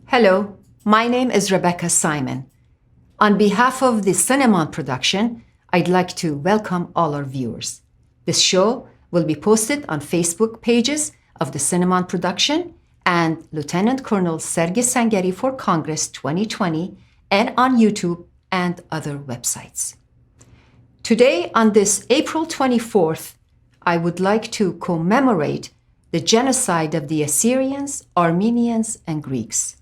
Hello, my name is Rebecca Simon. On behalf of the Cinnamon production, I'd like to welcome all our viewers. This show will be posted on Facebook pages of the Cinnamon production and Lieutenant Colonel Sargis Sangari for Congress 2020 and on YouTube and other websites. Today, on this April 24th, I would like to commemorate the genocide of the Assyrians, Armenians, and Greeks.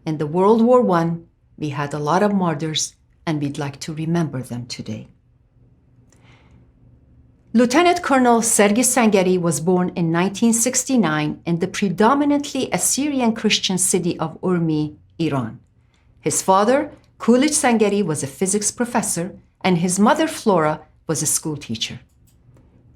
In the World War I, we had a lot of martyrs, and we'd like to remember them today. Lieutenant Colonel Sargis Sangari was born in 1969 in the predominantly Assyrian Christian city of Urmi, Iran. His father, Coolidge Sangari, was a physics professor, and his mother, Flora, was a school teacher.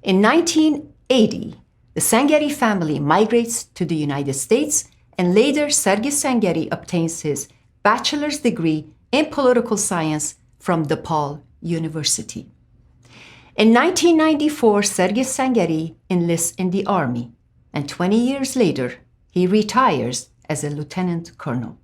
In 1980, the Sangari family migrates to the United States, and later Sargis Sangari obtains his bachelor's degree in political science from DePaul University. In 1994, Sargis Sangari enlists in the Army, and 20 years later, he retires as a lieutenant colonel.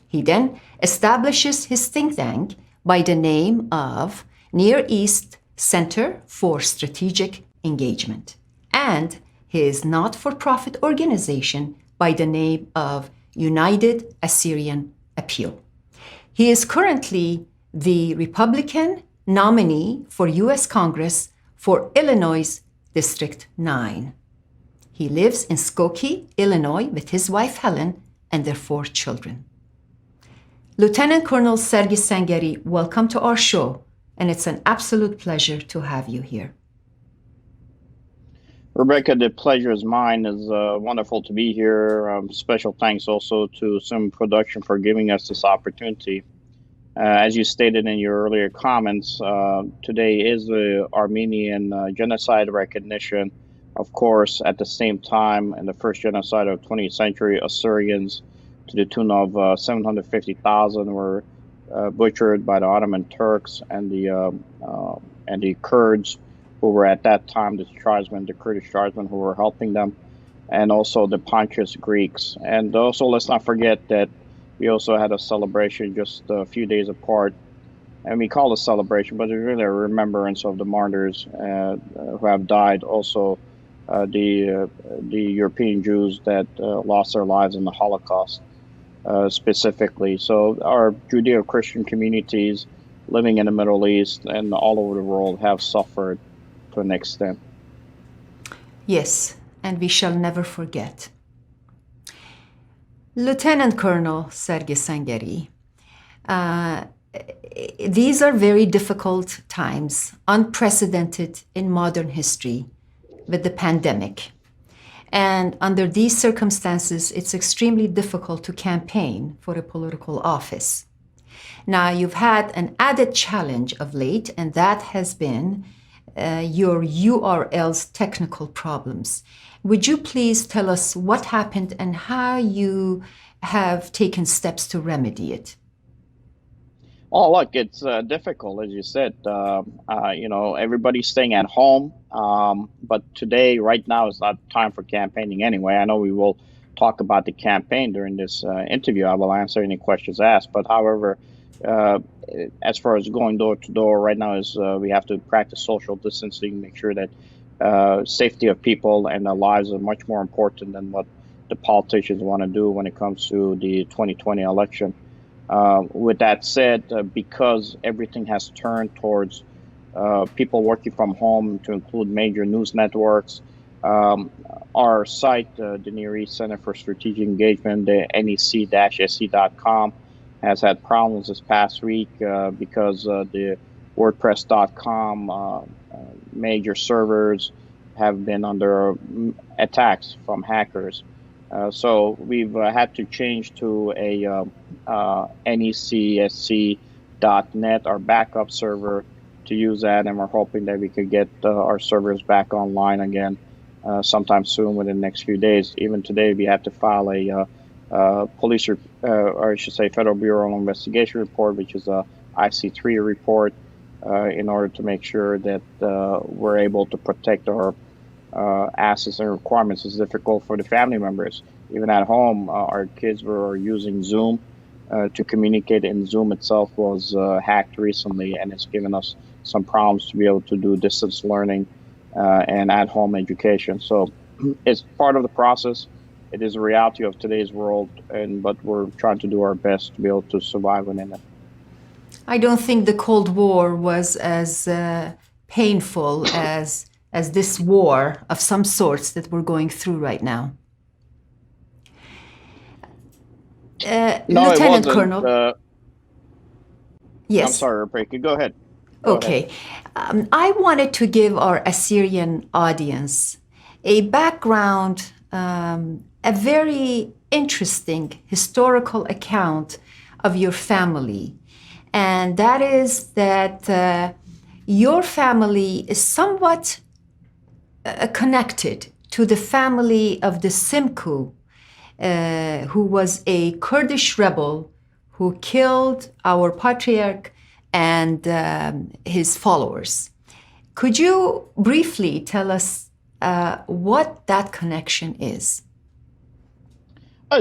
He then establishes his think tank by the name of Near East Center for Strategic Engagement, and his not-for-profit organization by the name of United Assyrian Appeal. He is currently the Republican nominee for U.S. Congress for Illinois District 9. He lives in Skokie, Illinois, with his wife Helen and their 4 children. Lieutenant Colonel Sargis Sangari, welcome to our show, and it's an absolute pleasure to have you here. Rebecca, the pleasure is mine. It's wonderful to be here. Special thanks also to Sim Production for giving us this opportunity. As you stated in your earlier comments, today is the Armenian genocide recognition. Of course, at the same time, in the first genocide of 20th century, Assyrians, to the tune of 750,000, were butchered by the Ottoman Turks and the Kurds, who were at that time the Kurdish tribesmen who were helping them, and also the Pontus Greeks. And also, let's not forget that we also had a celebration just a few days apart, and we call it a celebration, but it's really a remembrance of the martyrs who have died. Also, the European Jews that lost their lives in the Holocaust, specifically. So our Judeo-Christian communities living in the Middle East and all over the world have suffered to an extent. Yes, and we shall never forget. Lieutenant Colonel Sargis Sangari, these are very difficult times, unprecedented in modern history with the pandemic. And under these circumstances, it's extremely difficult to campaign for a political office. Now, you've had an added challenge of late, and that has been your URL's technical problems. Would you please tell us what happened and how you have taken steps to remedy it? Oh, look, it's difficult, as you said. Everybody's staying at home. But today, right now, is not time for campaigning anyway. I know we will talk about the campaign during this interview. I will answer any questions asked. But however, as far as going door to door right now is we have to practice social distancing, make sure that safety of people and their lives are much more important than what the politicians want to do when it comes to the 2020 election. With that said, because everything has turned towards people working from home, to include major news networks, our site, the Near East Center for Strategic Engagement, the nec-se.com, has had problems this past week because the WordPress.com major servers have been under attacks from hackers. So we've had to change to a nec-se.net, our backup server, to use that, and we're hoping that we could get our servers back online again sometime soon, within the next few days. Even today, we had to file a Federal Bureau of Investigation report, which is a IC3 report, in order to make sure that we're able to protect our assets and requirements. It's difficult for the family members Even at home, our kids were using Zoom to communicate, and Zoom itself was hacked recently, and it's given us some problems to be able to do distance learning and at-home education. So it's part of the process. It is a reality of today's world, and but we're trying to do our best to be able to survive within it. I don't think the Cold War was as painful as this war of some sorts that we're going through right now. No, it Lieutenant wasn't. Colonel, I'm yes. sorry, Rebecca. Go ahead. Go ahead. Okay. I wanted to give our Assyrian audience a background, a very interesting historical account of your family. And that is that your family is somewhat connected to the family of the Simku, who was a Kurdish rebel who killed our patriarch and his followers. Could you briefly tell us what that connection is?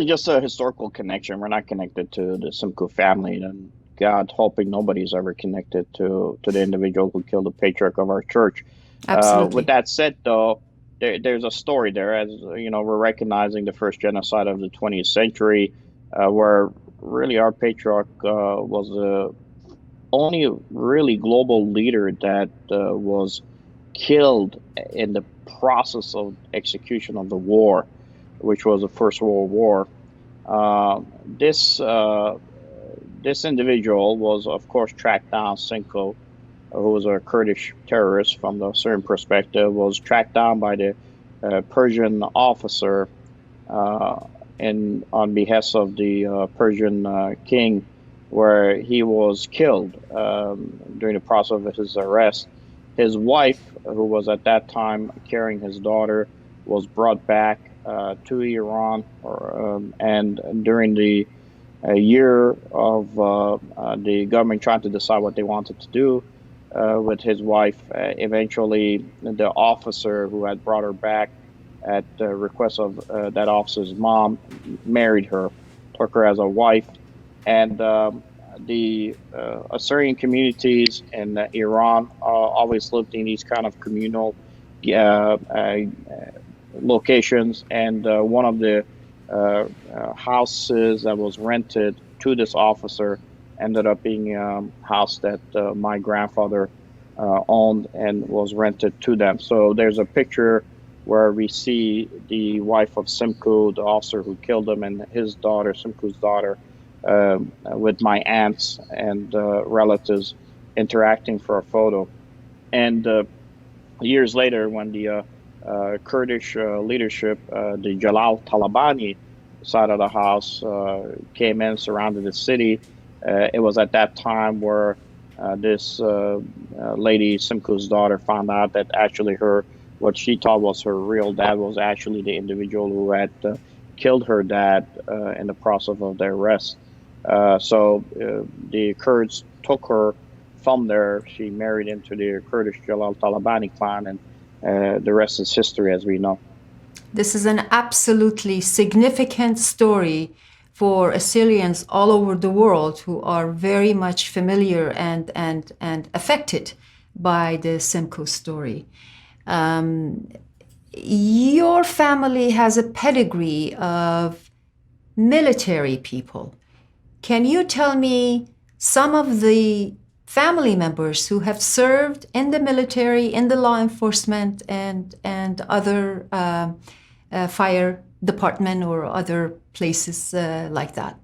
Just a historical connection. We're not connected to the Simcoe family, and God hoping nobody's ever connected to the individual who killed the patriarch of our church. With Absolutely. that said, though, there's a story there. As you know, we're recognizing the first genocide of the 20th century, where really our patriarch was the only really global leader that was killed in the process of execution of the war, which was the First World War. Uh, this this individual was, of course, tracked down. Cinco, who was a Kurdish terrorist from the Syrian perspective, was tracked down by the Persian officer uh, in on behest of the Persian king, where he was killed during the process of his arrest. His wife, who was at that time carrying his daughter, was brought back to Iran, and during the year of the government trying to decide what they wanted to do with his wife, eventually the officer who had brought her back at the request of that officer's mom married her, took her as a wife, and the Assyrian communities in Iran always lived in these kind of communal locations, and one of the houses that was rented to this officer ended up being a house that my grandfather owned and was rented to them. So there's a picture where we see the wife of Simku, the officer who killed him, and his daughter, Simku's daughter, with my aunts and relatives interacting for a photo. And years later, when the Kurdish leadership, the Jalal Talabani side of the house, came in, surrounded the city, it was at that time where this lady, Simku's daughter, found out that actually what she thought was her real dad was actually the individual who had killed her dad in the process of their arrest. So the Kurds took her from there. She married into the Kurdish Jalal Talabani clan, and the rest is history, as we know. This is an absolutely significant story for Assyrians all over the world who are very much familiar and affected by the Simcoe story. Your family has a pedigree of military people. Can you tell me some of the family members who have served in the military, in the law enforcement, and other fire department or other places like that?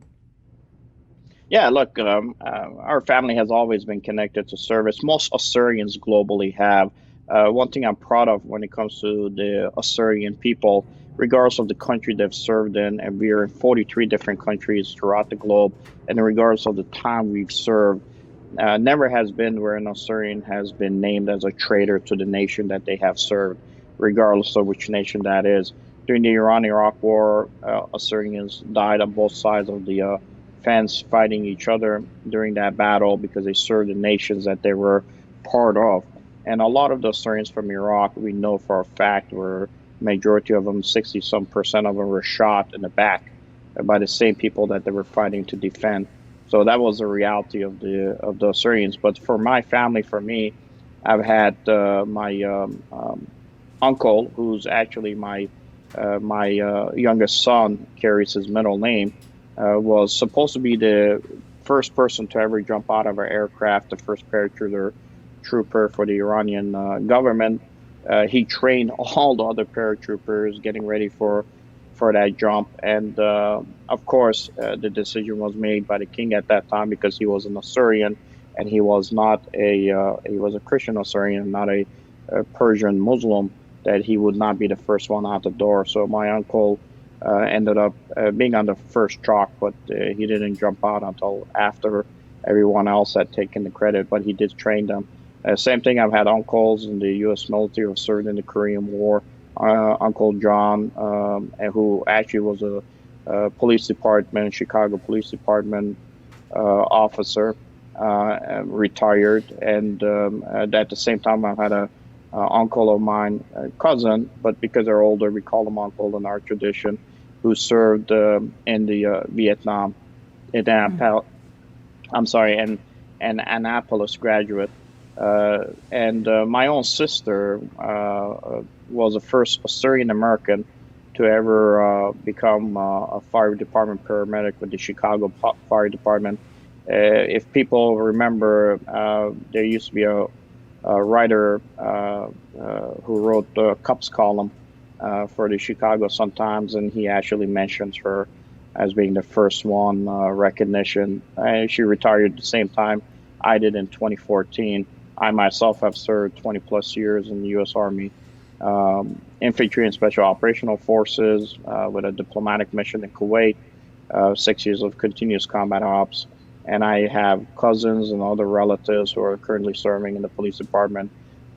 Yeah, look, our family has always been connected to service. Most Assyrians globally have. One thing I'm proud of when it comes to the Assyrian people, regardless of the country they've served in, and we are in 43 different countries throughout the globe, and regardless of the time we've served, never has been where an Assyrian has been named as a traitor to the nation that they have served, regardless of which nation that is. During the Iran-Iraq War, Assyrians died on both sides of the fence fighting each other during that battle because they served the nations that they were part of. And a lot of the Assyrians from Iraq, we know for a fact, were majority of them, 60% of them, were shot in the back by the same people that they were fighting to defend. So that was the reality of the Assyrians. But for my family, for me, I've had my uncle, who's actually my youngest son, carries his middle name, was supposed to be the first person to ever jump out of an aircraft, the first paratrooper for the Iranian government. He trained all the other paratroopers getting ready for that jump, and of course, the decision was made by the king at that time, because he was an Assyrian, and he was a Christian Assyrian, not a Persian Muslim, that he would not be the first one out the door. So my uncle ended up being on the first chalk, but he didn't jump out until after everyone else had taken the credit, but he did train them. Same thing, I've had uncles in the U.S. military who served in the Korean War. Uncle John, who actually was a police department, Chicago Police Department officer, retired. And at the same time, I've had a uncle of mine, a cousin, but because they're older, we call them uncle in our tradition, who served in the Vietnam, in Annapolis graduate. And my own sister was the first Assyrian American to ever become a fire department paramedic with the Chicago Fire Department. If people remember, there used to be a writer who wrote the Cups column for the Chicago Sun-Times, and he actually mentions her as being the first one recognition. She retired at the same time I did in 2014. I myself have served 20 plus years in the U.S. Army, infantry and special operational forces with a diplomatic mission in Kuwait, 6 years of continuous combat ops. And I have cousins and other relatives who are currently serving in the police department.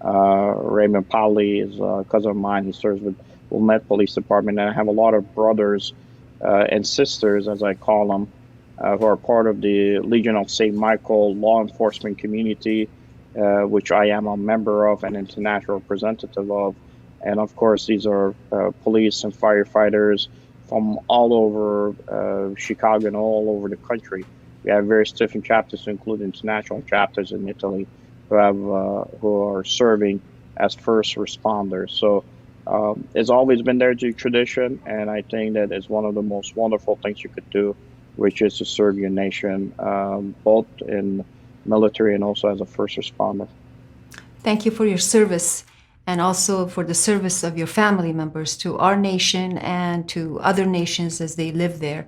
Raymond Powley is a cousin of mine. He serves with Wilmette Police Department. And I have a lot of brothers and sisters, as I call them, who are part of the Legion of St. Michael law enforcement community, which I am a member of and international representative of. And of course, these are police and firefighters from all over Chicago and all over the country. We have various different chapters, including international chapters in Italy, who are serving as first responders. So it's always been their tradition, and I think that it's one of the most wonderful things you could do, which is to serve your nation, both in military and also as a first responder. Thank you for your service, and also for the service of your family members to our nation and to other nations as they live there.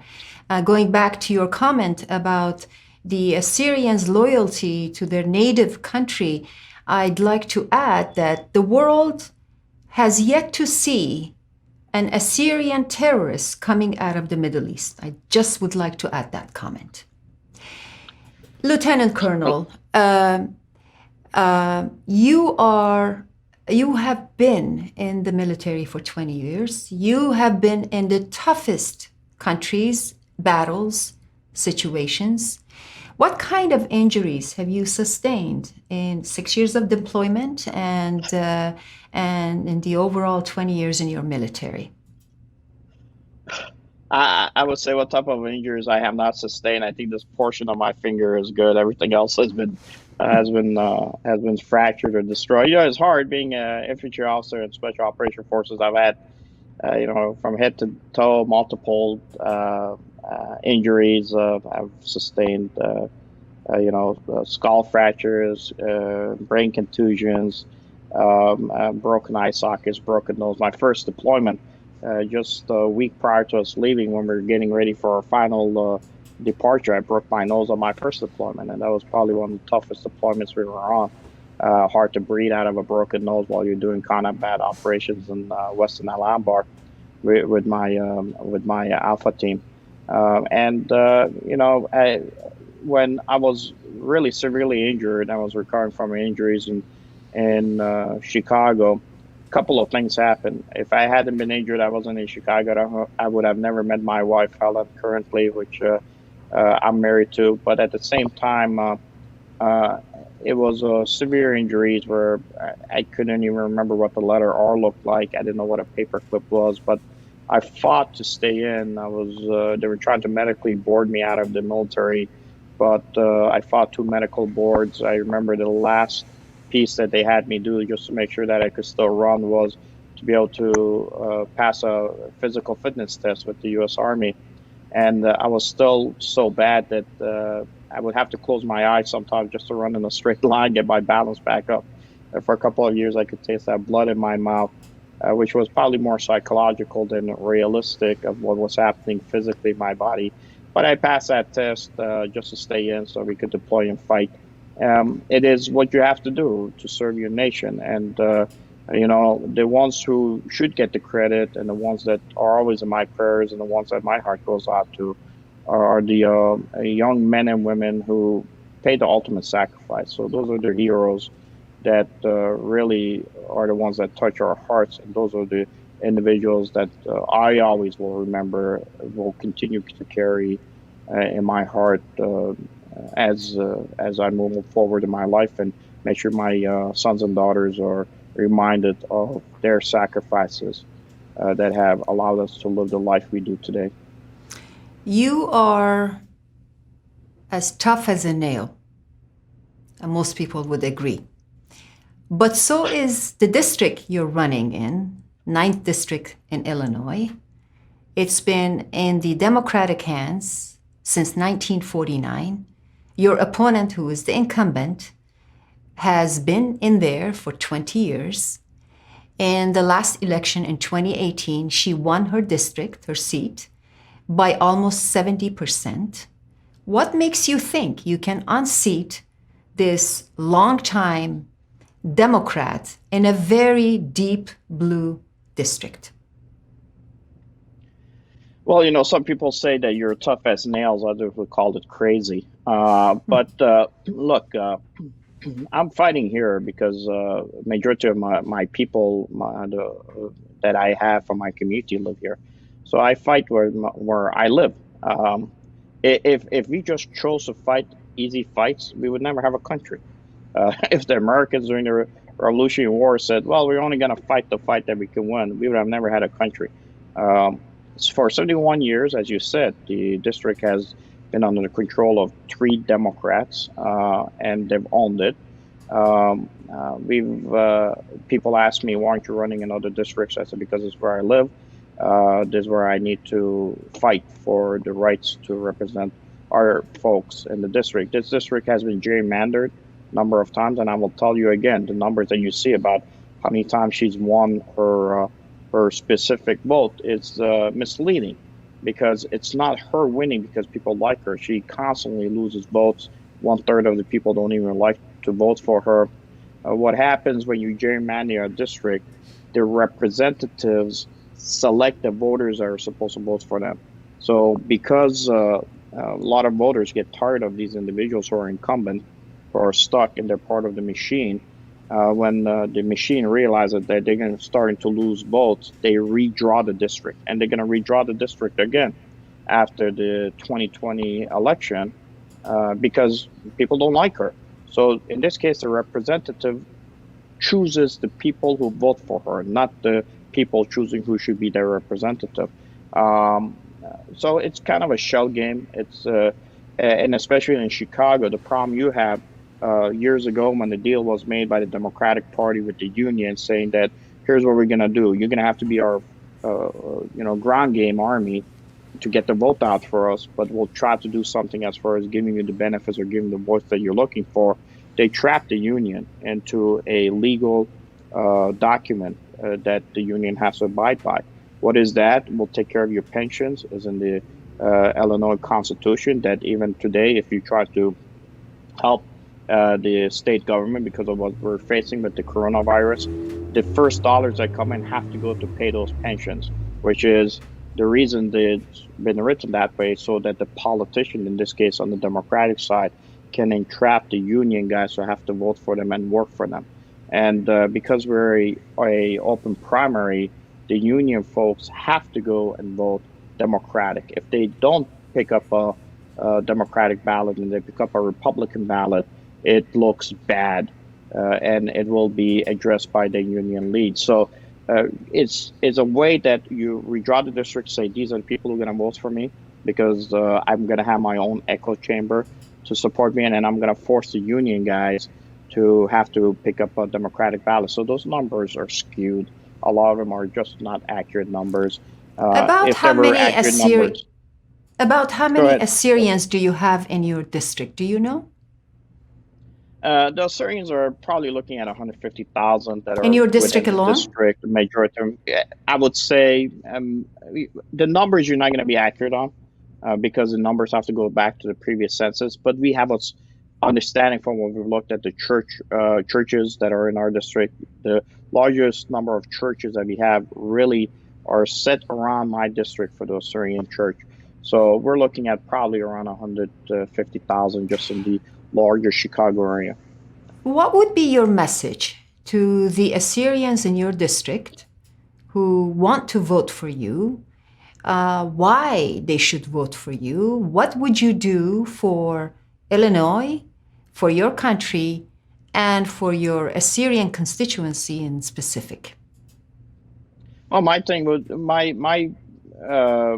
Going back to your comment about the Assyrians' loyalty to their native country, I'd like to add that the world has yet to see an Assyrian terrorist coming out of the Middle East. I just would like to add that comment. Lieutenant Colonel, you have been in the military for 20 years. You have been in the toughest countries, battles, situations. What kind of injuries have you sustained in 6 years of deployment and in the overall 20 years in your military? I would say what type of injuries I have not sustained. I think this portion of my finger is good. Everything else has been fractured or destroyed. It's hard being an infantry officer in special operation forces. I've had from head to toe multiple injuries. I've sustained skull fractures, brain contusions, broken eye sockets, broken nose. My first deployment, just a week prior to us leaving, when we were getting ready for our final departure, I broke my nose on my first deployment, and that was probably one of the toughest deployments we were on. Hard to breathe out of a broken nose while you're doing combat operations in Western Al-Anbar with my Alpha team. When I was really severely injured, I was recovering from injuries in Chicago. A couple of things happened. If I hadn't been injured, I wasn't in Chicago, I would have never met my wife, Helen, currently, which I'm married to. But at the same time, it was severe injuries where I couldn't even remember what the letter R looked like. I didn't know what a paperclip was, but I fought to stay in. They were trying to medically board me out of the military, but I fought two medical boards. I remember the last piece that they had me do just to make sure that I could still run was to be able to pass a physical fitness test with the U.S. Army. And I was still so bad that I would have to close my eyes sometimes just to run in a straight line, get my balance back up. And for a couple of years, I could taste that blood in my mouth, which was probably more psychological than realistic of what was happening physically in my body. But I passed that test just to stay in so we could deploy and fight. It is what you have to do to serve your nation. And the ones who should get the credit and the ones that are always in my prayers and the ones that my heart goes out to are the young men and women who paid the ultimate sacrifice. So those are the heroes that really are the ones that touch our hearts, and those are the individuals that I always will remember, will continue to carry in my heart as I move forward in my life, and make sure my sons and daughters are reminded of their sacrifices that have allowed us to live the life we do today. You are as tough as a nail, and most people would agree. But so is the district you're running in, 9th District in Illinois. It's been in the Democratic hands since 1949. Your opponent, who is the incumbent, has been in there for 20 years. In the last election in 2018, she won her district, her seat, by almost 70%. What makes you think you can unseat this longtime Democrat in a very deep blue district? Well, some people say that you're tough as nails. Others would call it crazy. But look, I'm fighting here because majority of my people that I have from my community live here. So I fight where I live. If we just chose to fight easy fights, we would never have a country. If the Americans during the Revolutionary War said, well, we're only going to fight the fight that we can win, we would have never had a country. For 71 years, as you said, the district has been under the control of 3 Democrats, and they've owned it. People ask me, why aren't you running in other districts? I said, because it's where I live. This is where I need to fight for the rights to represent our folks in the district. This district has been gerrymandered a number of times, and I will tell you again, the numbers that you see about how many times she's won her specific vote is misleading, because it's not her winning because people like her. She constantly loses votes. 1/3 of the people don't even like to vote for her. What happens when you gerrymander a district, the representatives select the voters that are supposed to vote for them. So because a lot of voters get tired of these individuals who are incumbent, who are stuck in their part of the machine, when the machine realizes that they're starting to lose votes, they redraw the district, and they're going to redraw the district again after the 2020 election because people don't like her. So in this case, the representative chooses the people who vote for her, not the people choosing who should be their representative. So it's kind of a shell game. It's and especially in Chicago, the problem you have years ago when the deal was made by the Democratic Party with the union, saying that here's what we're going to do. You're going to have to be our ground game army to get the vote out for us, but we'll try to do something as far as giving you the benefits or giving the voice that you're looking for. They trapped the union into a legal document that the union has to abide by. What is that? We'll take care of your pensions, is in the Illinois Constitution, that even today, if you try to help the state government because of what we're facing with the coronavirus, the first dollars that come in have to go to pay those pensions, which is the reason that it's been written that way, so that the politician, in this case on the Democratic side, can entrap the union guys who have to vote for them and work for them. And because we're a open primary, the union folks have to go and vote Democratic. If they don't pick up a Democratic ballot and they pick up a Republican ballot, it looks bad, and it will be addressed by the union lead. So it's a way that you redraw the district, say these are the people who are going to vote for me, because I'm going to have my own echo chamber to support me, and then I'm going to force the union guys to have to pick up a Democratic ballot. So those numbers are skewed. A lot of them are just not accurate numbers. About If how there were many accurate numbers, About how go many ahead. Assyrians do you have in your district? Do you know? The Assyrians are probably looking at 150,000 that In are your district within the alone? district. The majority of them, I would say, the numbers you're not going to be accurate on, because the numbers have to go back to the previous census. But we have a understanding from what we've looked at the churches that are in our district. The largest number of churches that we have really are set around my district for the Assyrian church. So we're looking at probably around 150,000 just in the larger Chicago area. What would be your message to the Assyrians in your district who want to vote for you? Why they should vote for you? What would you do for Illinois, for your country, and for your Assyrian constituency in specific? Well, my thing would my uh,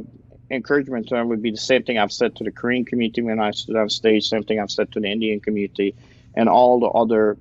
encouragement to them would be the same thing I've said to the Korean community when I stood on stage, same thing I've said to the Indian community and all the other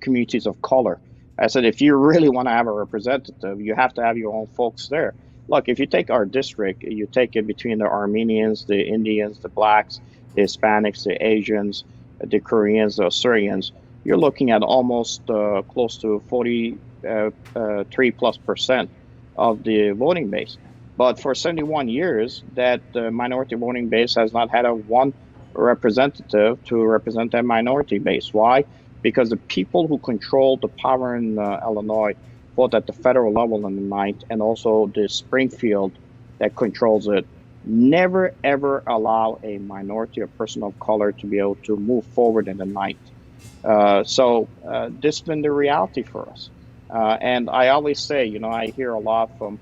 communities of color. I said, if you really want to have a representative, you have to have your own folks there. Look, if you take our district, you take it between the Armenians, the Indians, the blacks, the Hispanics, the Asians, the Koreans, the Assyrians, you're looking at almost close to 43+% of the voting base. But for 71 years, that minority voting base has not had a one representative to represent that minority base. Why? Because the people who control the power in Illinois, both at the federal level in the ninth and also the Springfield that controls it, never ever allow a minority or person of color to be able to move forward in the ninth. So this has been the reality for us. And I always say, I hear a lot from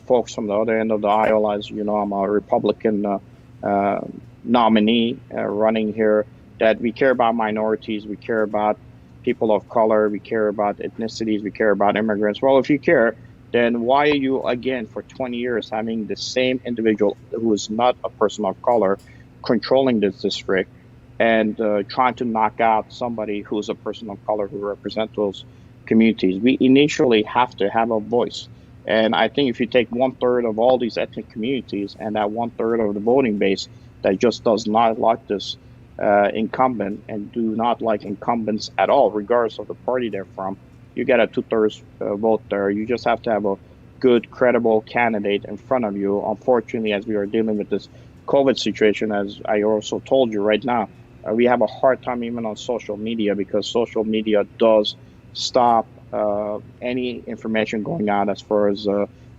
folks from the other end of the aisle. As you know, I'm a Republican uh, nominee running here, that we care about minorities, we care about people of color, we care about ethnicities, we care about immigrants. Well, if you care, then why are you, again, for 20 years having the same individual who is not a person of color controlling this district and trying to knock out somebody who's a person of color who represents those communities? We initially have to have a voice. And I think if you take 1/3 of all these ethnic communities and that 1/3 of the voting base that just does not like this incumbent and do not like incumbents at all, regardless of the party they're from, you get a 2/3 vote there. You just have to have a good, credible candidate in front of you. Unfortunately, as we are dealing with this COVID situation, as I also told you right now, we have a hard time even on social media, because social media does stop any information going out as far as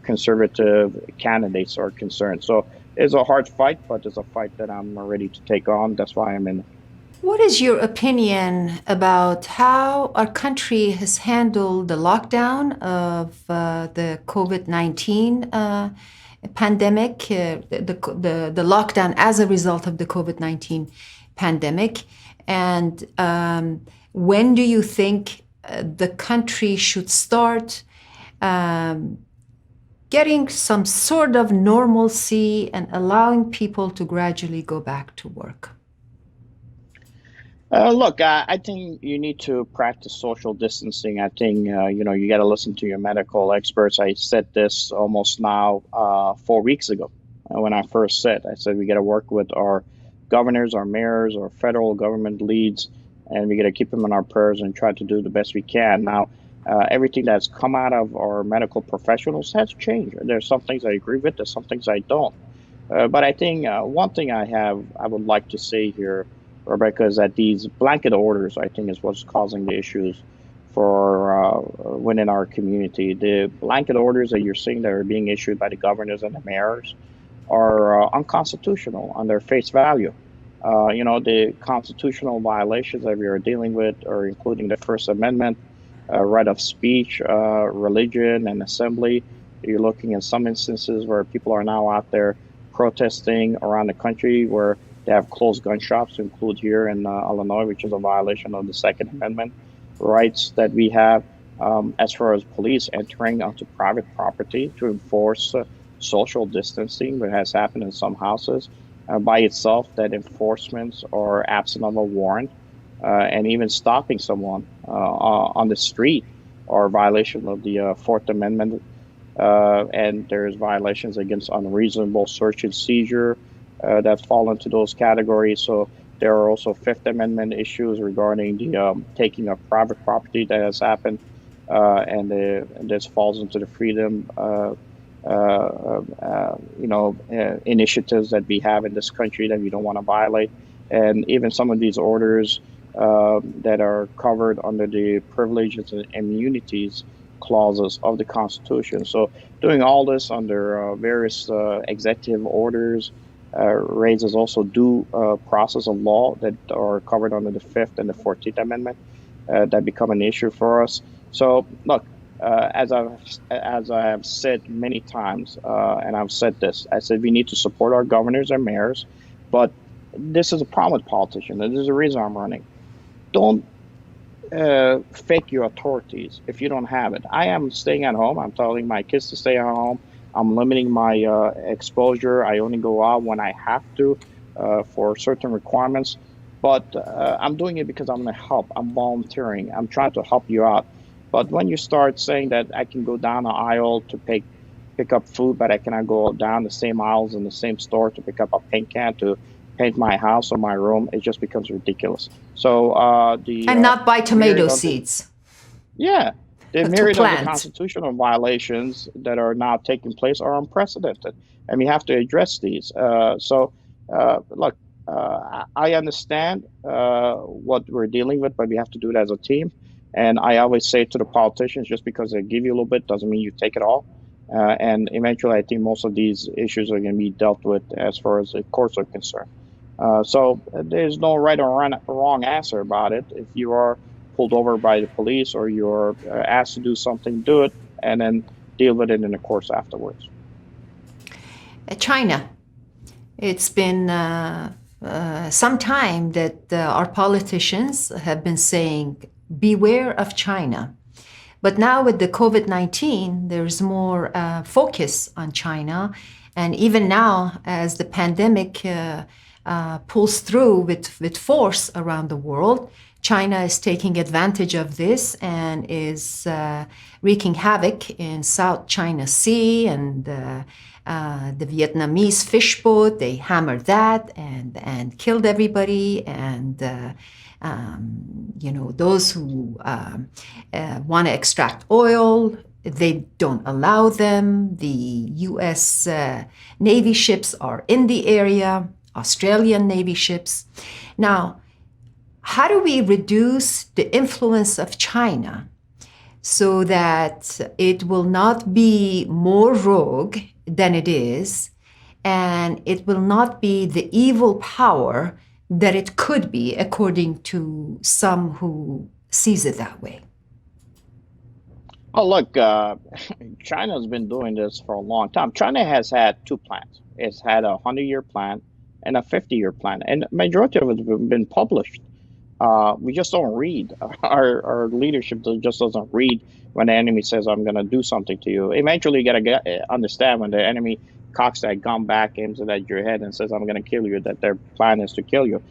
conservative candidates are concerned. So it's a hard fight, but it's a fight that I'm ready to take on. That's why I'm in it. What is your opinion about how our country has handled the lockdown of the COVID-19 pandemic, the lockdown as a result of the COVID-19 pandemic? And when do you think the country should start getting some sort of normalcy and allowing people to gradually go back to work? Look, I think you need to practice social distancing. I think, you got to listen to your medical experts. I said this almost now 4 weeks ago when I first said, we got to work with our governors, our mayors, our federal government leads, and we got to keep them in our prayers and try to do the best we can. Now, everything that's come out of our medical professionals has changed. There's some things I agree with, there's some things I don't. But I think one thing I would like to say here, Rebecca, is that these blanket orders, I think, is what's causing the issues for within our community. The blanket orders that you're seeing that are being issued by the governors and the mayors are unconstitutional on their face value. The constitutional violations that we are dealing with are including the First Amendment, right of speech, religion, and assembly. You're looking at some instances where people are now out there protesting around the country where They have closed gun shops to include here in Illinois, which is a violation of the Second Amendment rights that we have. As far as police entering onto private property to enforce social distancing, that has happened in some houses by itself, that enforcements are absent of a warrant, and even stopping someone on the street are violation of the Fourth Amendment. And there's violations against unreasonable search and seizure that fall into those categories. So there are also Fifth Amendment issues regarding the taking of private property that has happened, and this falls into the freedom, initiatives that we have in this country that we don't want to violate, and even some of these orders that are covered under the privileges and immunities clauses of the Constitution. So doing all this under various executive orders raises also due process of law that are covered under the Fifth and the 14th Amendment that become an issue for us. So look, as I have said many times, and I've said this, I said we need to support our governors and mayors, but this is a problem with politicians, and this is the reason I'm running. Don't fake your authorities if you don't have it. I am staying at home. I'm telling my kids to stay at home. I'm limiting my exposure. I only go out when I have to for certain requirements. But I'm doing it because I'm going to help. I'm volunteering. I'm trying to help you out. But when you start saying that I can go down the aisle to pick up food, but I cannot go down the same aisles in the same store to pick up a paint can to paint my house or my room, it just becomes ridiculous. So and not buy tomato seeds. The To myriad of the plant. constitutional violations that are now taking place are unprecedented, and we have to address these. Look, I understand what we're dealing with, but we have to do it as a team. And I always say to the politicians, just because they give you a little bit doesn't mean you take it all. And eventually, I think most of these issues are going to be dealt with as far as the courts are concerned. So there's no right or wrong answer about it. If you are pulled over by the police or you're asked to do something, do it, and then deal with it in the course afterwards. China. It's been some time that our politicians have been saying, beware of China. But now with the COVID-19, there's more focus on China. And even now, as the pandemic pulls through with force around the world, China is taking advantage of this and is wreaking havoc in South China Sea and the Vietnamese fish boat. They hammered that and killed everybody. And those who want to extract oil, they don't allow them. The U.S. Navy ships are in the area, Australian Navy ships. Now, how do we reduce the influence of China so that it will not be more rogue than it is, and it will not be the evil power that it could be, according to some who sees it that way? Oh, look, China's been doing this for a long time. China has had two plans. It's had a 100-year plan and a 50-year plan, and the majority of it has been published. We just don't read. Our leadership just doesn't read when the enemy says, I'm going to do something to you. Eventually, you got to understand when the enemy cocks that gun back into your head and says, I'm going to kill you, that their plan is to kill you.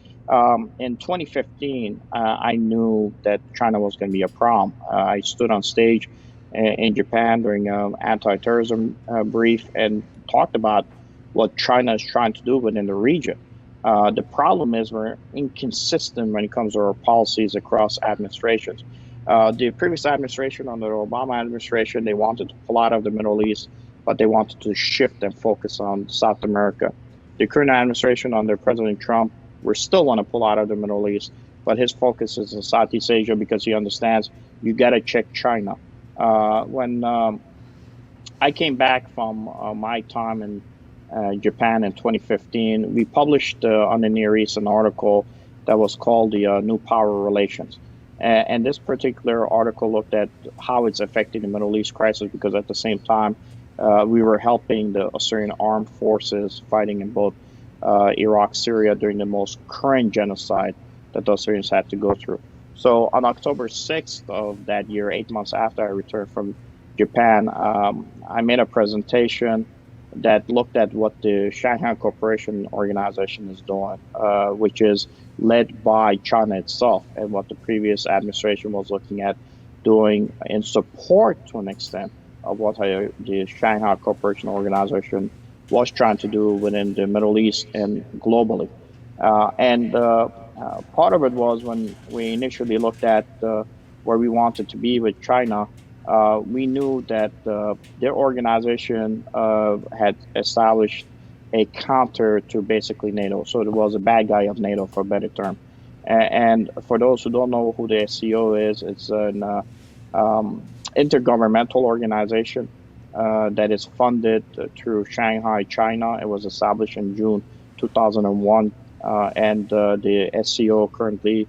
In 2015, I knew that China was going to be a problem. I stood on stage in Japan during an anti-terrorism brief and talked about what China is trying to do within the region. The problem is we're inconsistent when it comes to our policies across administrations. The previous administration, under the Obama administration, they wanted to pull out of the Middle East, but they wanted to shift and focus on South America. The current administration under President Trump, we still want to pull out of the Middle East, but his focus is in Southeast Asia because he understands you got to check China. When I came back from my time in Japan in 2015, we published on the Near East an article that was called the New Power Relations. And this particular article looked at how it's affecting the Middle East crisis, because at the same time, we were helping the Assyrian armed forces fighting in both Iraq, Syria during the most current genocide that the Assyrians had to go through. So on October 6th of that year, 8 months after I returned from Japan, I made a presentation that looked at what the Shanghai Cooperation Organization is doing, which is led by China itself, and what the previous administration was looking at doing in support to an extent of what the Shanghai Cooperation Organization was trying to do within the Middle East and globally. And part of it was when we initially looked at where we wanted to be with China. We knew that their organization had established a counter to basically NATO. So it was a bad guy of NATO, for a better term. And for those who don't know who the SCO is, it's an intergovernmental organization that is funded through Shanghai, China. It was established in June 2001. And the SCO currently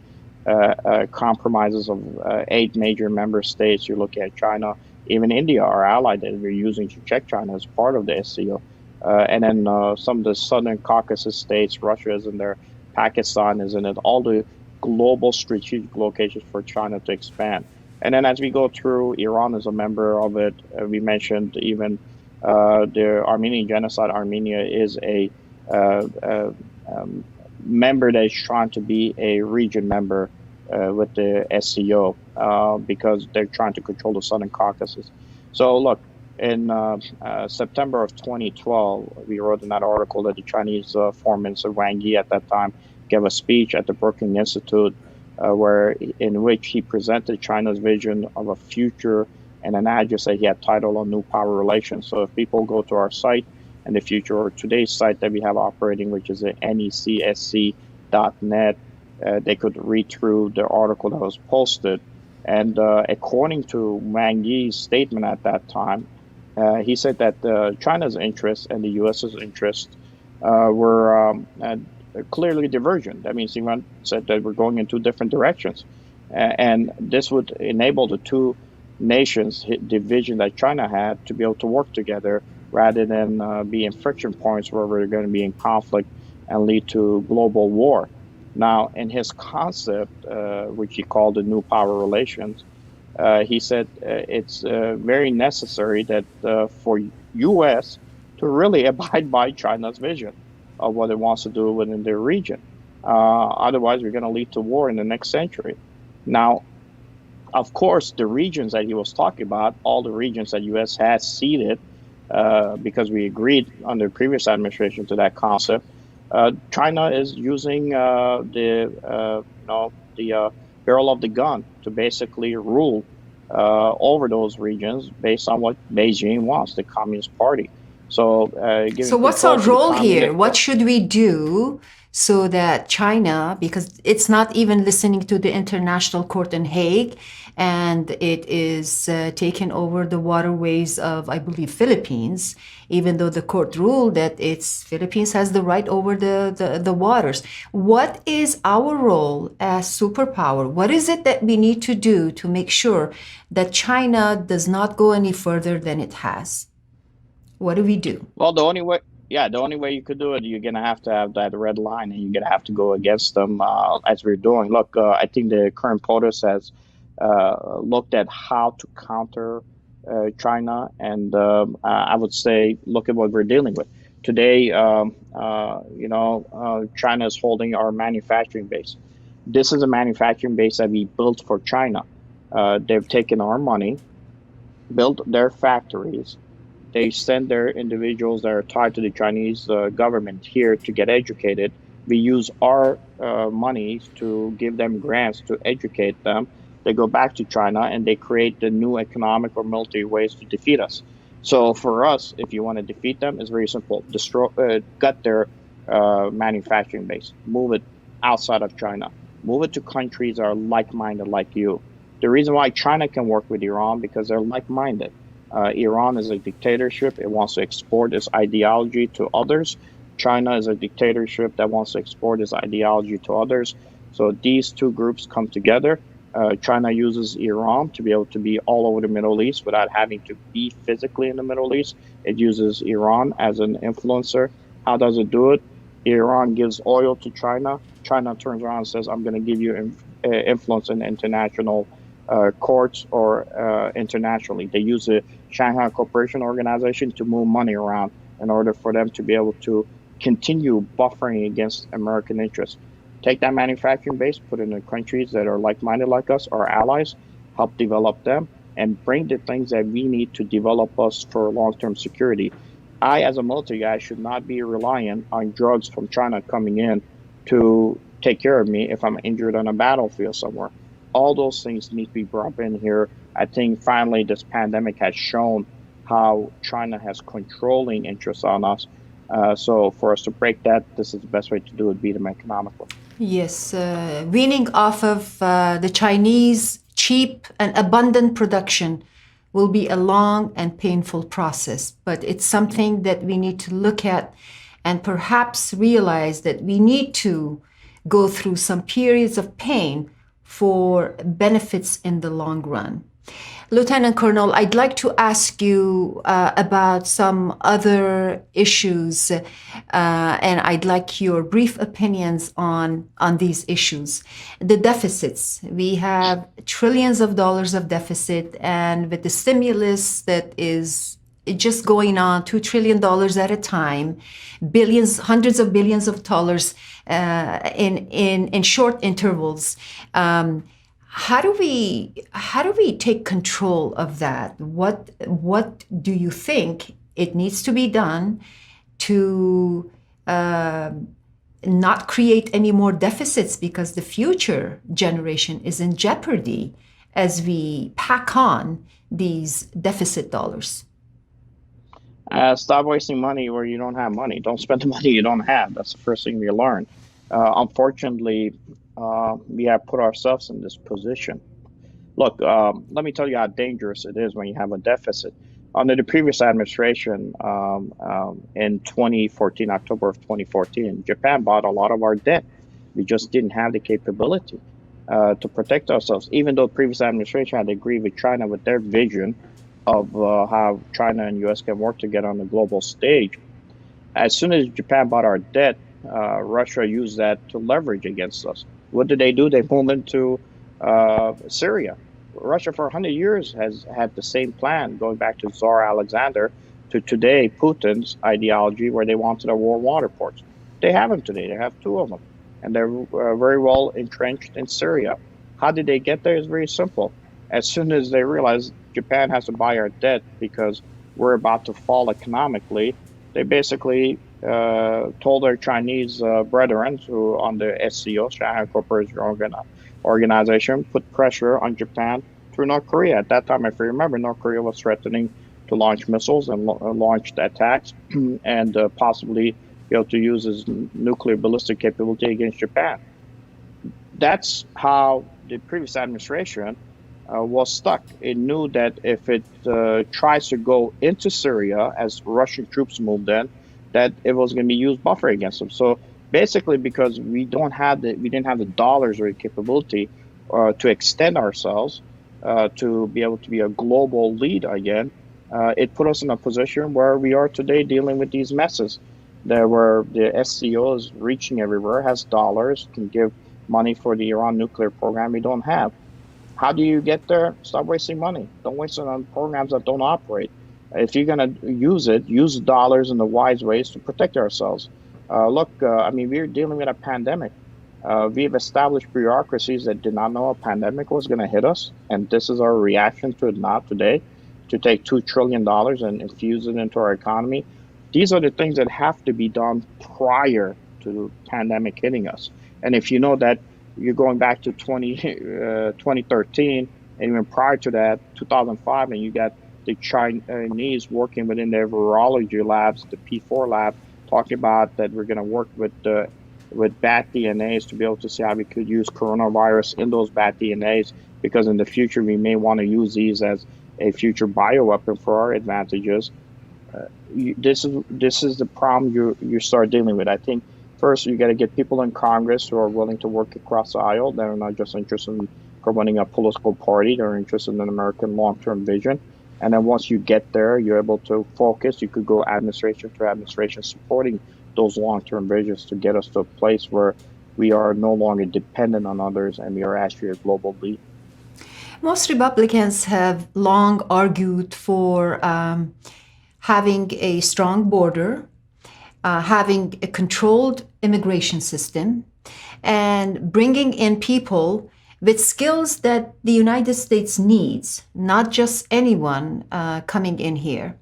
compromises of 8 major member states. You look at China, even India, our ally that we're using to check China as part of the SCO. And then some of the southern Caucasus states, Russia is in there, Pakistan is in it, all the global strategic locations for China to expand. And then as we go through, Iran is a member of it. We mentioned even the Armenian genocide. Armenia is a member that is trying to be a region member with the SCO because they're trying to control the Southern Caucasus. So look, in September of 2012, we wrote in that article that the Chinese Foreign Minister Wang Yi at that time gave a speech at the Brookings Institute in which he presented China's vision of a future and an address that he had titled on New Power Relations. So if people go to our site, and the future, or today's site that we have operating, which is at necsc.net, they could read through the article that was posted. And according to Wang Yi's statement at that time, he said that China's interest and the U.S.'s interest were clearly divergent. That means he said that we're going in 2 different directions. And this would enable the 2 nations, the vision that China had, to be able to work together rather than be in friction points where we're going to be in conflict and lead to global war. Now, in his concept, which he called the New Power Relations, he said it's very necessary that for U.S. to really abide by China's vision of what it wants to do within their region. Otherwise, we're going to lead to war in the next century. Now, of course, the regions that he was talking about, all the regions that U.S. has ceded, because we agreed under the previous administration to that concept, China is using the barrel of the gun to basically rule over those regions based on what Beijing wants, the Communist Party. So what's our role here? What should we do so that China, because it's not even listening to the International Court in Hague, and it is taking over the waterways of, I believe, Philippines, even though the court ruled that Philippines has the right over the waters. What is our role as superpower? What is it that we need to do to make sure that China does not go any further than it has? What do we do? Well, the only way you could do it, you're going to have that red line, and you're going to have to go against them as we're doing. Look, I think the current POTUS has looked at how to counter China, and I would say look at what we're dealing with. Today, China is holding our manufacturing base. This is a manufacturing base that we built for China. They've taken our money, built their factories. They send their individuals that are tied to the Chinese government here to get educated. We use our money to give them grants to educate them. They go back to China and they create the new economic or military ways to defeat us. So for us, if you want to defeat them, it's very simple. Gut their manufacturing base. Move it outside of China. Move it to countries that are like-minded like you. The reason why China can work with Iran, because they're like-minded. Iran is a dictatorship. It wants to export its ideology to others. China is a dictatorship that wants to export its ideology to others. So these 2 groups come together. China uses Iran to be able to be all over the Middle East without having to be physically in the Middle East. It uses Iran as an influencer. How does it do it? Iran gives oil to China. China turns around and says, I'm going to give you influence in international courts or internationally. They use the Shanghai Cooperation Organization to move money around in order for them to be able to continue buffering against American interests. Take that manufacturing base, put it in countries that are like-minded like us, our allies, help develop them, and bring the things that we need to develop us for long-term security. I, as a military guy, should not be reliant on drugs from China coming in to take care of me if I'm injured on a battlefield somewhere. All those things need to be brought in here. I think finally this pandemic has shown how China has controlling interests on us. So for us to break that, this is the best way to do it, beat them economically. Yes, weaning off of the Chinese cheap and abundant production will be a long and painful process, but it's something that we need to look at and perhaps realize that we need to go through some periods of pain for benefits in the long run. Lieutenant Colonel, I'd like to ask you about some other issues, and I'd like your brief opinions on these issues. The deficits. We have trillions of dollars of deficit, and with the stimulus that is just going on, $2 trillion at a time, billions, hundreds of billions of dollars in short intervals. How do we take control of that? What do you think it needs to be done to not create any more deficits, because the future generation is in jeopardy as we pack on these deficit dollars? Stop wasting money where you don't have money. Don't spend the money you don't have. That's the first thing we learn. Unfortunately, we have put ourselves in this position. Look, let me tell you how dangerous it is when you have a deficit. Under the previous administration, in 2014, October of 2014, Japan bought a lot of our debt. We just didn't have the capability to protect ourselves, even though the previous administration had agreed with China with their vision of how China and U.S. can work together on the global stage. As soon as Japan bought our debt, Russia used that to leverage against us. What did they do? They moved into Syria. Russia for 100 years has had the same plan, going back to Tsar Alexander to today, Putin's ideology, where they wanted a war water ports. They have them today. They have two of them. And they're very well entrenched in Syria. How did they get there? It's very simple. As soon as they realized Japan has to buy our debt because we're about to fall economically, they basically told their Chinese brethren who on the SCO, Shanghai Cooperation Organization, put pressure on Japan through North Korea. At that time, if you remember, North Korea was threatening to launch missiles and launched attacks and possibly be able to use its nuclear ballistic capability against Japan. That's how the previous administration was stuck. It knew that if it tries to go into Syria as Russian troops moved in, that it was going to be used buffer against them. So basically, because we didn't have the dollars or the capability to extend ourselves to be able to be a global lead again, it put us in a position where we are today dealing with these messes. There were the SCO is reaching everywhere, has dollars, can give money for the Iran nuclear program we don't have. How do you get there? Stop wasting money. Don't waste it on programs that don't operate. If you're going to use it, use the dollars in the wise ways to protect ourselves. Look, we're dealing with a pandemic. We've established bureaucracies that did not know a pandemic was going to hit us. And this is our reaction to it now today, to take $2 trillion and infuse it into our economy. These are the things that have to be done prior to the pandemic hitting us. And if you know that you're going back to 2013, and even prior to that, 2005, and you got the Chinese working within their virology labs, the P4 lab, talking about that we're going to work with bat DNAs to be able to see how we could use coronavirus in those bat DNAs, because in the future we may want to use these as a future bioweapon for our advantages. This is the problem you start dealing with. I think first you got to get people in Congress who are willing to work across the aisle. They're not just interested in promoting a political party. They're interested in an American long-term vision. And then once you get there, you're able to focus. You could go administration to administration supporting those long-term visions to get us to a place where we are no longer dependent on others and we are actually a global lead. Most Republicans have long argued for having a strong border, having a controlled immigration system, and bringing in people with skills that the United States needs, not just anyone coming in here.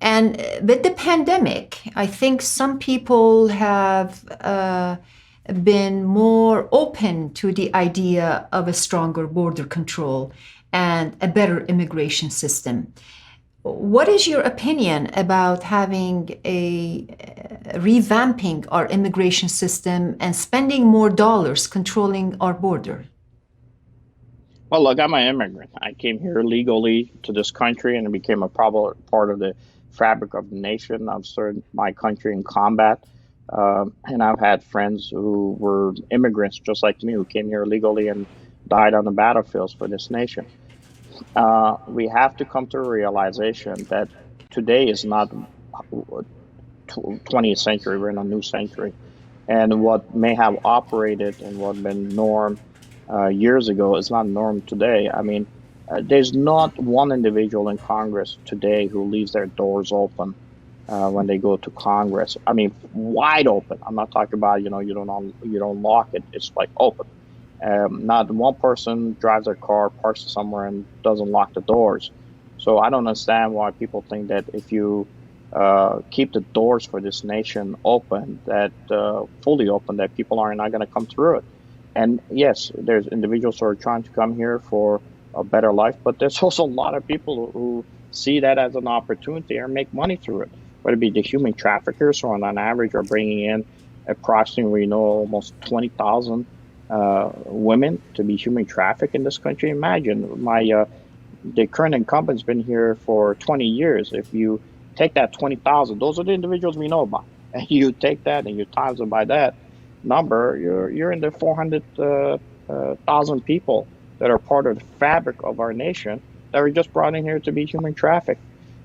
And with the pandemic, I think some people have been more open to the idea of a stronger border control and a better immigration system. What is your opinion about having a revamping our immigration system and spending more dollars controlling our border? Well, look, I'm an immigrant. I came here legally to this country and became a part of the fabric of the nation. I've served my country in combat. And I've had friends who were immigrants just like me who came here legally and died on the battlefields for this nation. We have to come to a realization that today is not 20th century, we're in a new century. And what may have operated and what been norm years ago is not norm today. I mean, there's not one individual in Congress today who leaves their doors open when they go to Congress. I mean, wide open. I'm not talking about, you don't lock it. It's like open. Not one person drives their car, parks it somewhere, and doesn't lock the doors. So I don't understand why people think that if you keep the doors for this nation open, that fully open, that people are not going to come through it. And yes, there's individuals who are trying to come here for a better life, but there's also a lot of people who see that as an opportunity and make money through it. Whether it be the human traffickers, who on average are bringing in approximately, almost 20,000 women to be human trafficked in this country. Imagine the current incumbent's been here for 20 years. If you take that 20,000, those are the individuals we know about, and you take that and you times it by that number, you're in the 400,000 people that are part of the fabric of our nation that were just brought in here to be human trafficked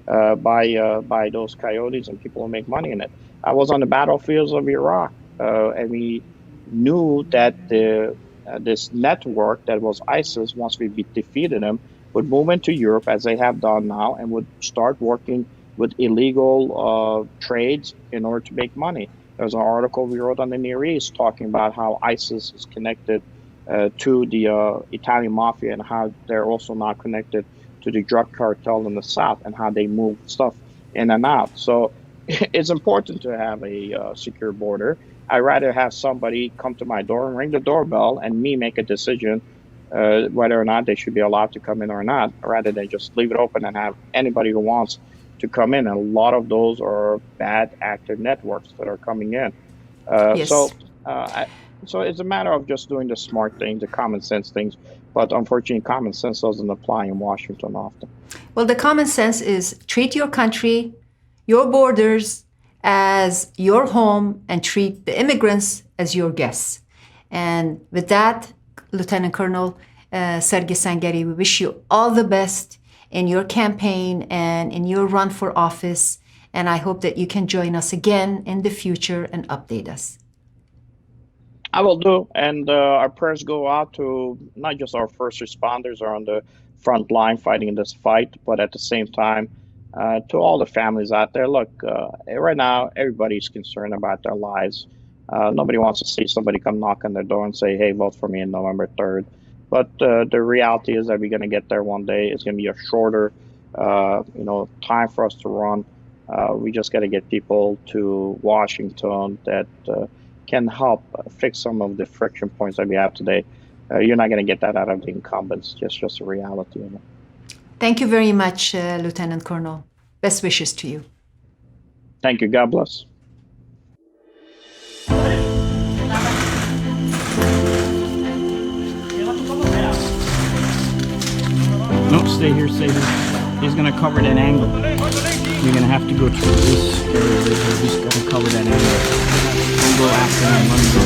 by those coyotes and people who make money in it. I was on the battlefields of Iraq, and we knew that this network that was ISIS, once we defeated them, would move into Europe as they have done now and would start working with illegal trades in order to make money. There was an article we wrote on the Near East talking about how ISIS is connected to the Italian mafia and how they're also now connected to the drug cartel in the South and how they move stuff in and out. So it's important to have a secure border. I'd rather have somebody come to my door and ring the doorbell and me make a decision whether or not they should be allowed to come in or not, rather than just leave it open and have anybody who wants to come in. And a lot of those are bad actor networks that are coming in. Yes. So it's a matter of just doing the smart things, the common sense things. But unfortunately, common sense doesn't apply in Washington often. Well, the common sense is treat your country, your borders as your home, and treat the immigrants as your guests. And with that, Lieutenant Colonel Sargis Sangari, we wish you all the best in your campaign and in your run for office. And I hope that you can join us again in the future and update us. I will do. And our prayers go out to not just our first responders who are on the front line fighting this fight, but at the same time, to all the families out there. Look, right now, everybody's concerned about their lives. Nobody wants to see somebody come knock on their door and say, hey, vote for me on November 3rd. But the reality is that we're going to get there one day. It's going to be a shorter, time for us to run. We just got to get people to Washington that can help fix some of the friction points that we have today. You're not going to get that out of the incumbents. Just a reality of it. Thank you very much, Lieutenant Colonel. Best wishes to you. Thank you. God bless. Nope, stay here, stay here. He's gonna cover that angle. You're gonna have to go through this area. He's just gonna cover that angle. Don't go after him, let him go.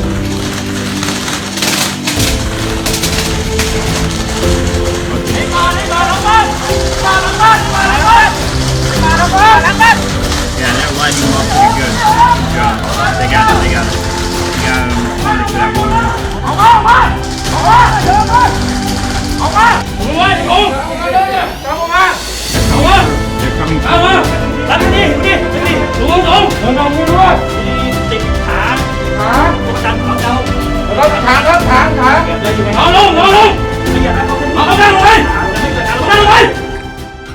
Yeah, that lighting him up pretty good. Good job. They're coming through.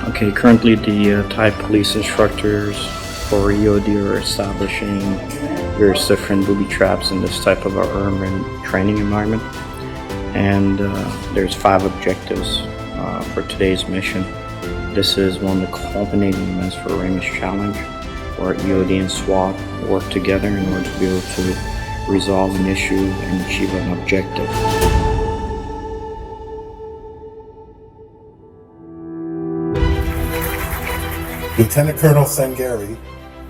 Okay, currently the Thai police instructors for EOD are establishing various different booby traps in this type of urban training environment. And there's 5 objectives for today's mission. This is one of the culminating events for Ramus Challenge, where EOD and SWAT work together in order to be able to resolve an issue and achieve an objective. Lieutenant Colonel Sangari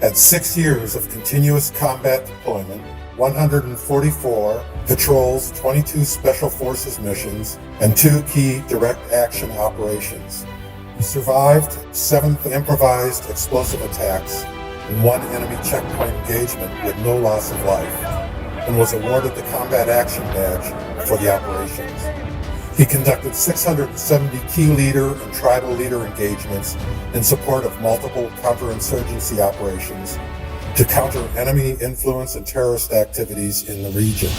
had 6 years of continuous combat deployment, 144 patrols, 22 Special Forces missions, and 2 key direct action operations. He survived 7 improvised explosive attacks and 1 enemy checkpoint engagement with no loss of life, and was awarded the Combat Action Badge for the operations. He conducted 670 key leader and tribal leader engagements in support of multiple counterinsurgency operations to counter enemy influence and terrorist activities in the region.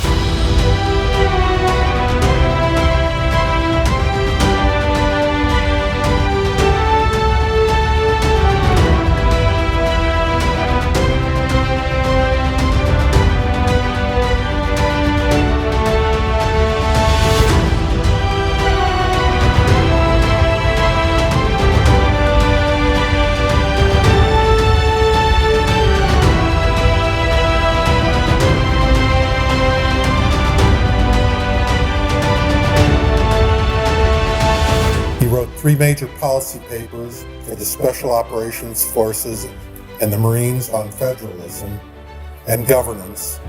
He wrote 3 major policy papers for the Special Operations Forces and the Marines on federalism and governance,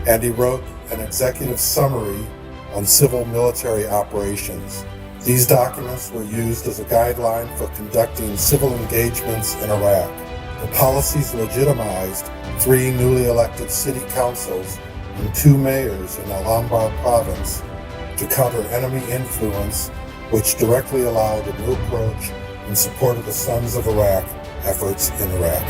and he wrote an executive summary on civil military operations. These documents were used as a guideline for conducting civil engagements in Iraq. The policies legitimized 3 newly elected city councils and 2 mayors in Al-Anbar province to counter enemy influence, which directly allowed a new approach in support of the Sons of Iraq efforts in Iraq.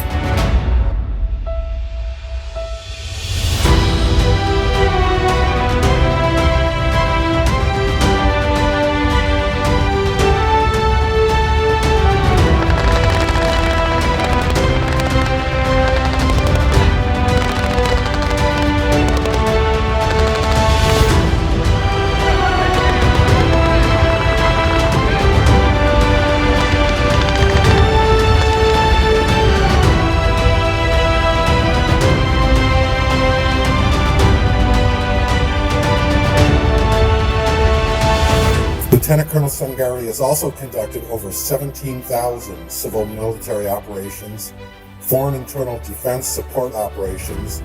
Lieutenant Colonel Sangari has also conducted over 17,000 civil military operations, foreign internal defense support operations,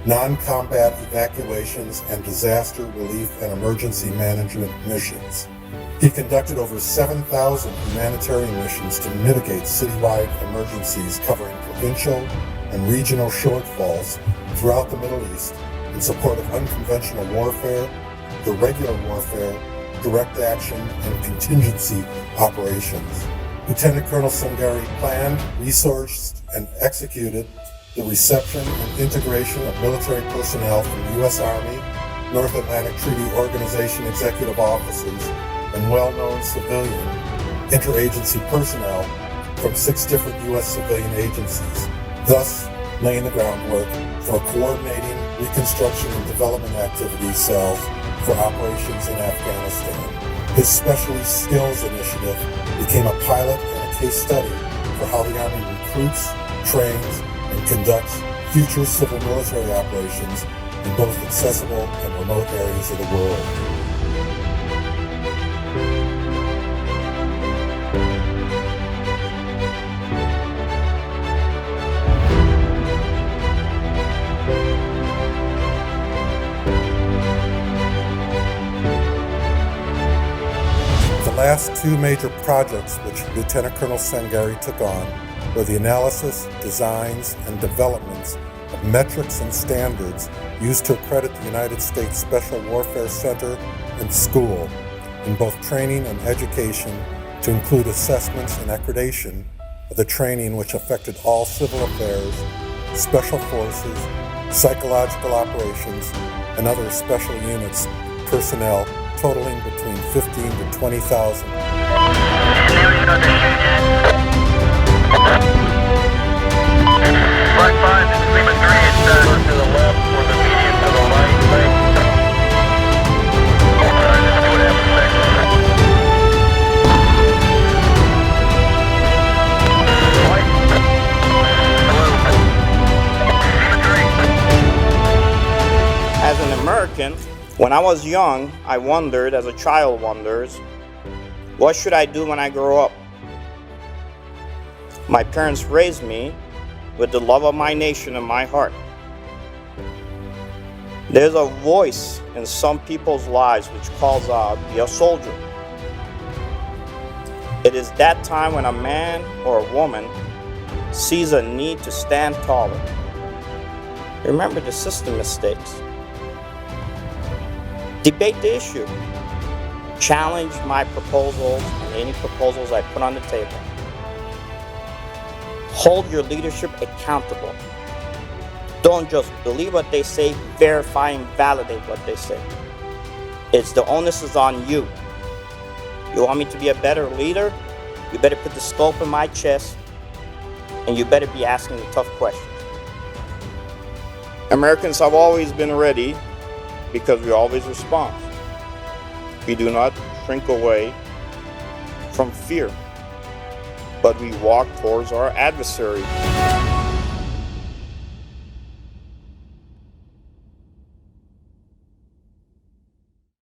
non-combat evacuations, and disaster relief and emergency management missions. He conducted over 7,000 humanitarian missions to mitigate citywide emergencies covering provincial and regional shortfalls throughout the Middle East in support of unconventional warfare, irregular warfare, direct action, and contingency operations. Lieutenant Colonel Sangari planned, resourced, and executed the reception and integration of military personnel from the U.S. Army, North Atlantic Treaty Organization executive officers, and well-known civilian interagency personnel from 6 different U.S. civilian agencies, thus laying the groundwork for coordinating reconstruction and development activities cells for operations in Afghanistan. His Specialist Skills Initiative became a pilot and a case study for how the Army recruits, trains, and conducts future civil military operations in both accessible and remote areas of the world. The last 2 major projects which Lieutenant Colonel Sangari took on were the analysis, designs, and developments of metrics and standards used to accredit the United States Special Warfare Center and School in both training and education, to include assessments and accreditation of the training which affected all civil affairs, special forces, psychological operations, and other special units personnel totaling between 15 to 20,000. Black 5, this is Lima 3, it's to the left for the median to the right, thanks. Let's see what happens next. White. Hello. Lima 3. As an American, when I was young, I wondered, as a child wonders, what should I do when I grow up? My parents raised me with the love of my nation in my heart. There's a voice in some people's lives which calls out, be a soldier. It is that time when a man or a woman sees a need to stand taller. Remember the system mistakes. Debate the issue. Challenge my proposals and any proposals I put on the table. Hold your leadership accountable. Don't just believe what they say, verify and validate what they say. The onus is on you. You want me to be a better leader? You better put the scope in my chest, and you better be asking the tough questions. Americans have always been ready because we always respond. We do not shrink away from fear, but we walk towards our adversary.